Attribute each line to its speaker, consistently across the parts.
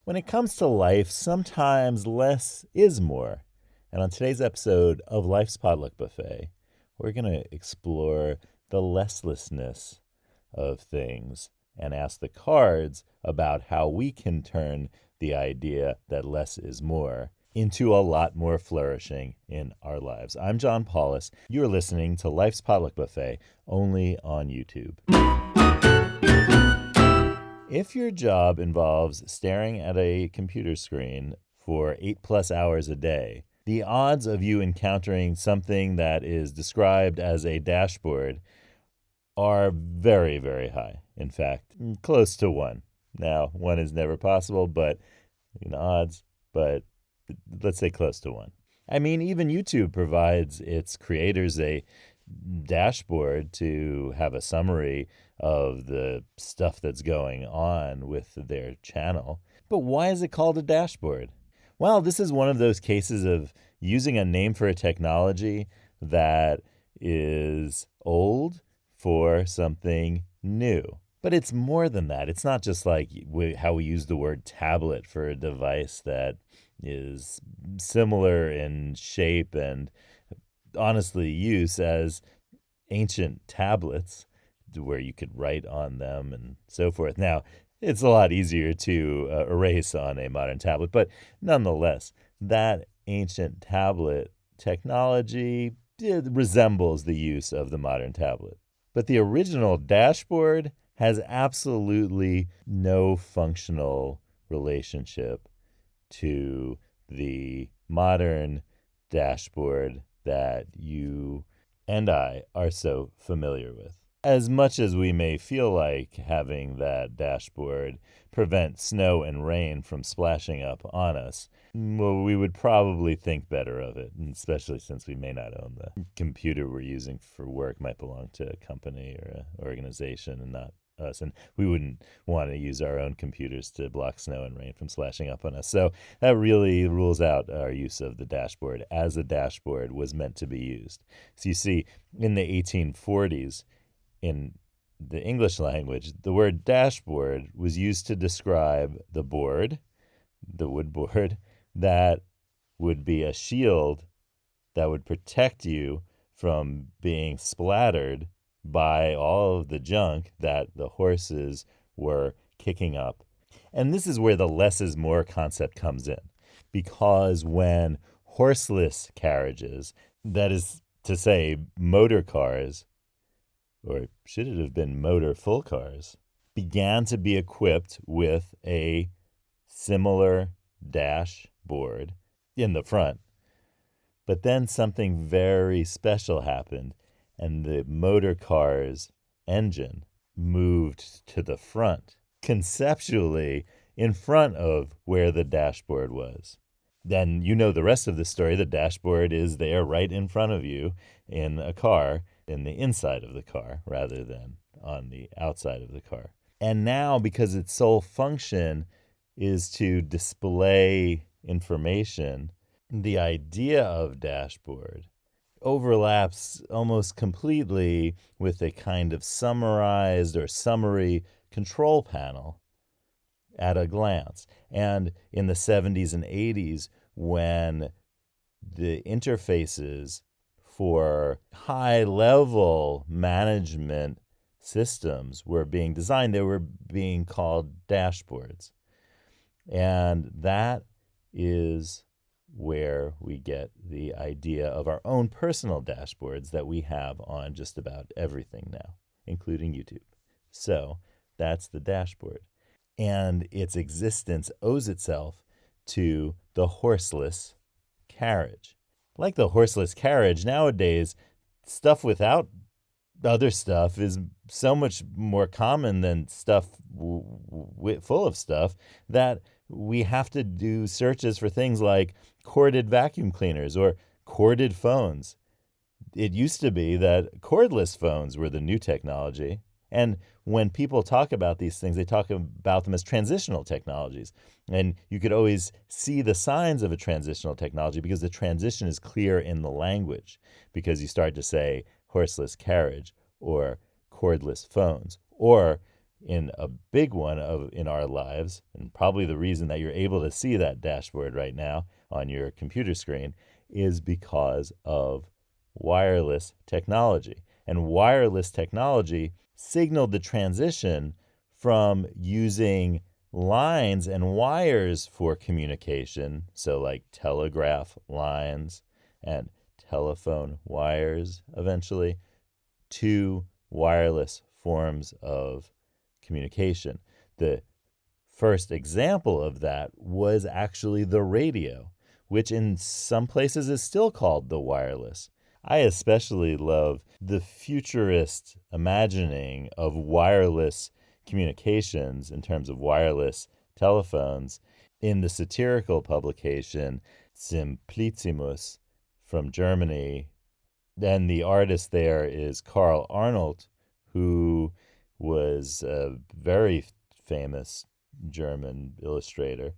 Speaker 1: When it comes to life, sometimes less is more. And on today's episode of Life's Potluck Buffet, we're going to explore the lesslessness of things and ask the cards about how we can turn the idea that less is more into a lot more flourishing in our lives. I'm John Paulus. You're listening to Life's Potluck Buffet only on YouTube. If your job involves staring at a computer screen for 8+ hours a day, the odds of you encountering something that is described as a dashboard are very, very high. In fact, close to 1. Now, 1 is never possible, but odds, but let's say close to 1. I mean, even YouTube provides its creators a dashboard to have a summary of the stuff that's going on with their channel. But why is it called a dashboard? Well, this is one of those cases of using a name for a technology that is old for something new. But it's more than that. It's not just like how we use the word tablet for a device that is similar in shape and honestly use as ancient tablets where you could write on them and so forth. Now, it's a lot easier to erase on a modern tablet, but nonetheless, that ancient tablet technology resembles the use of the modern tablet. But the original dashboard has absolutely no functional relationship to the modern dashboard that you and I are so familiar with. As much as we may feel like having that dashboard prevent snow and rain from splashing up on us, well, we would probably think better of it, especially since we may not own the computer we're using for work might belong to a company or an organization and not us, and we wouldn't want to use our own computers to block snow and rain from splashing up on us. So that really rules out our use of the dashboard as a dashboard was meant to be used. So you see, in the 1840s, in the English language, the word dashboard was used to describe the board, the wood board, that would be a shield that would protect you from being splattered by all of the junk that the horses were kicking up. And this is where the less is more concept comes in. Because when horseless carriages, that is to say motor cars, or should it have been motor full cars, began to be equipped with a similar dashboard in the front. But then something very special happened, and the motor car's engine moved to the front, conceptually in front of where the dashboard was. Then you know the rest of the story. The dashboard is there right in front of you in a car, in the inside of the car, rather than on the outside of the car. And now, because its sole function is to display information, the idea of dashboard overlaps almost completely with a kind of summarized or summary control panel at a glance. And in the 70s and 80s, when the interfaces for high-level management systems were being designed, they were being called dashboards. And that is where we get the idea of our own personal dashboards that we have on just about everything now, including YouTube. So that's the dashboard. And its existence owes itself to the horseless carriage. Like the horseless carriage, nowadays, stuff without other stuff is so much more common than stuff full of stuff that we have to do searches for things like corded vacuum cleaners or corded phones. It used to be that cordless phones were the new technology. And when people talk about these things, they talk about them as transitional technologies. And you could always see the signs of a transitional technology because the transition is clear in the language, because you start to say horseless carriage or cordless phones, or in a big one in our lives, and probably the reason that you're able to see that dashboard right now on your computer screen is because of wireless technology. And wireless technology signaled the transition from using lines and wires for communication, so like telegraph lines and telephone wires eventually, to wireless forms of communication. The first example of that was actually the radio, which in some places is still called the wireless. I especially love the futurist imagining of wireless communications in terms of wireless telephones in the satirical publication Simplicissimus from Germany. Then the artist there is Karl Arnold, who was a very famous German illustrator.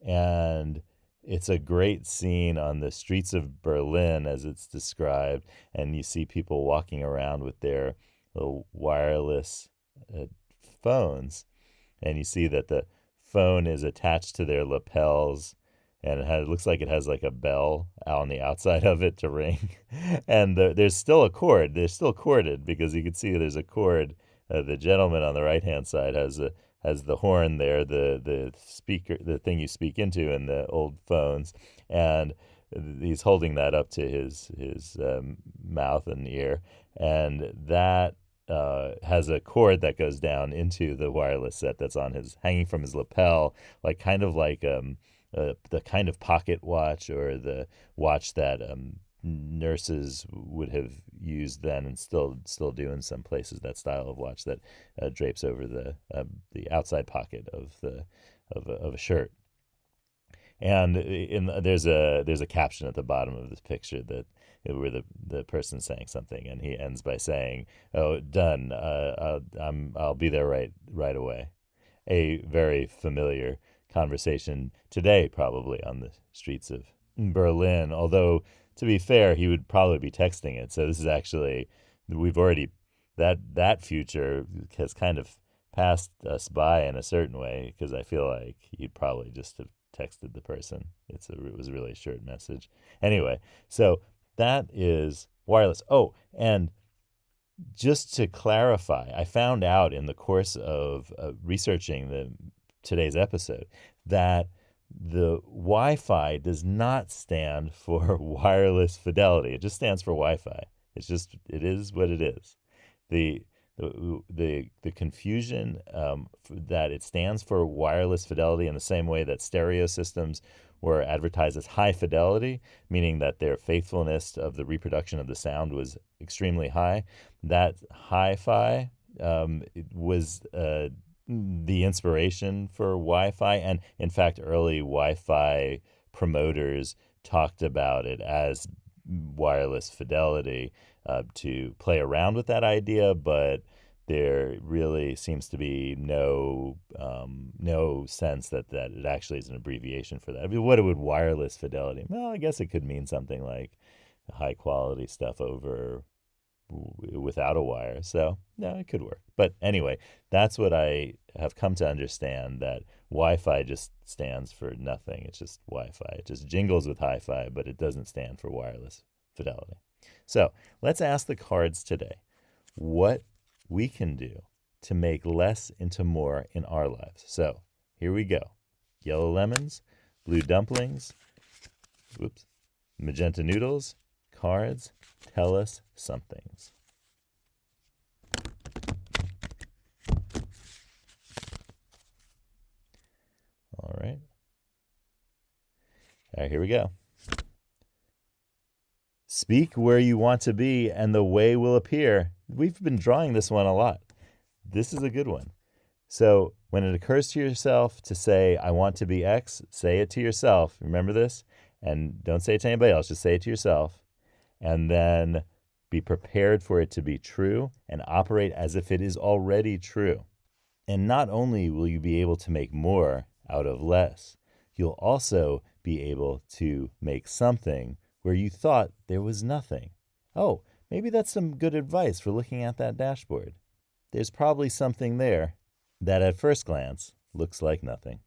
Speaker 1: And it's a great scene on the streets of Berlin as it's described. And you see people walking around with their little wireless uh, phones. And you see that the phone is attached to their lapels, and it looks like it has like a bell on the outside of it to ring. And there's still a cord. They're still corded because you can see there's a cord. The gentleman on the right hand side has the horn there, the speaker, the thing you speak into in the old phones, and he's holding that up to his mouth and ear, and that has a cord that goes down into the wireless set that's on his hanging from his lapel, like kind of like the kind of pocket watch or the watch that nurses would have used then and still do in some places. That style of watch that drapes over the outside pocket of a shirt. And there's a caption at the bottom of this picture that where the person's saying something, and he ends by saying, "Oh, done. I'll be there right away." A very familiar conversation today, probably on the streets of Berlin. Although, to be fair, he would probably be texting it. So this is actually we've already that future has kind of passed us by in a certain way, because I feel like he'd probably just have texted the person. It was a really short message. Anyway, so that is wireless. Oh, and just to clarify, I found out in the course of researching today's episode that the Wi-Fi does not stand for wireless fidelity. It just stands for Wi-Fi. It is what it is. The confusion that it stands for wireless fidelity in the same way that stereo systems were advertised as high fidelity, meaning that their faithfulness of the reproduction of the sound was extremely high. That hi-fi was the inspiration for Wi-Fi, and in fact, early Wi-Fi promoters talked about it as wireless fidelity to play around with that idea, but there really seems to be no sense that it actually is an abbreviation for that. I mean, what would wireless fidelity? Well, I guess it could mean something like high quality stuff over without a wire. So no, it could work. But anyway, that's what I have come to understand, that Wi-Fi just stands for nothing. It's just Wi-Fi. It just jingles with hi-fi, but it doesn't stand for wireless fidelity. So let's ask the cards today what we can do to make less into more in our lives. So here we go. Yellow lemons, blue dumplings, magenta noodles, cards, tell us somethings. All right. All right, here we go. Speak where you want to be, and the way will appear. We've been drawing this one a lot. This is a good one. So when it occurs to yourself to say, I want to be X, say it to yourself. Remember this? And don't say it to anybody else. Just say it to yourself. And then be prepared for it to be true and operate as if it is already true. And not only will you be able to make more out of less, you'll also be able to make something where you thought there was nothing. Oh, maybe that's some good advice for looking at that dashboard. There's probably something there that at first glance looks like nothing.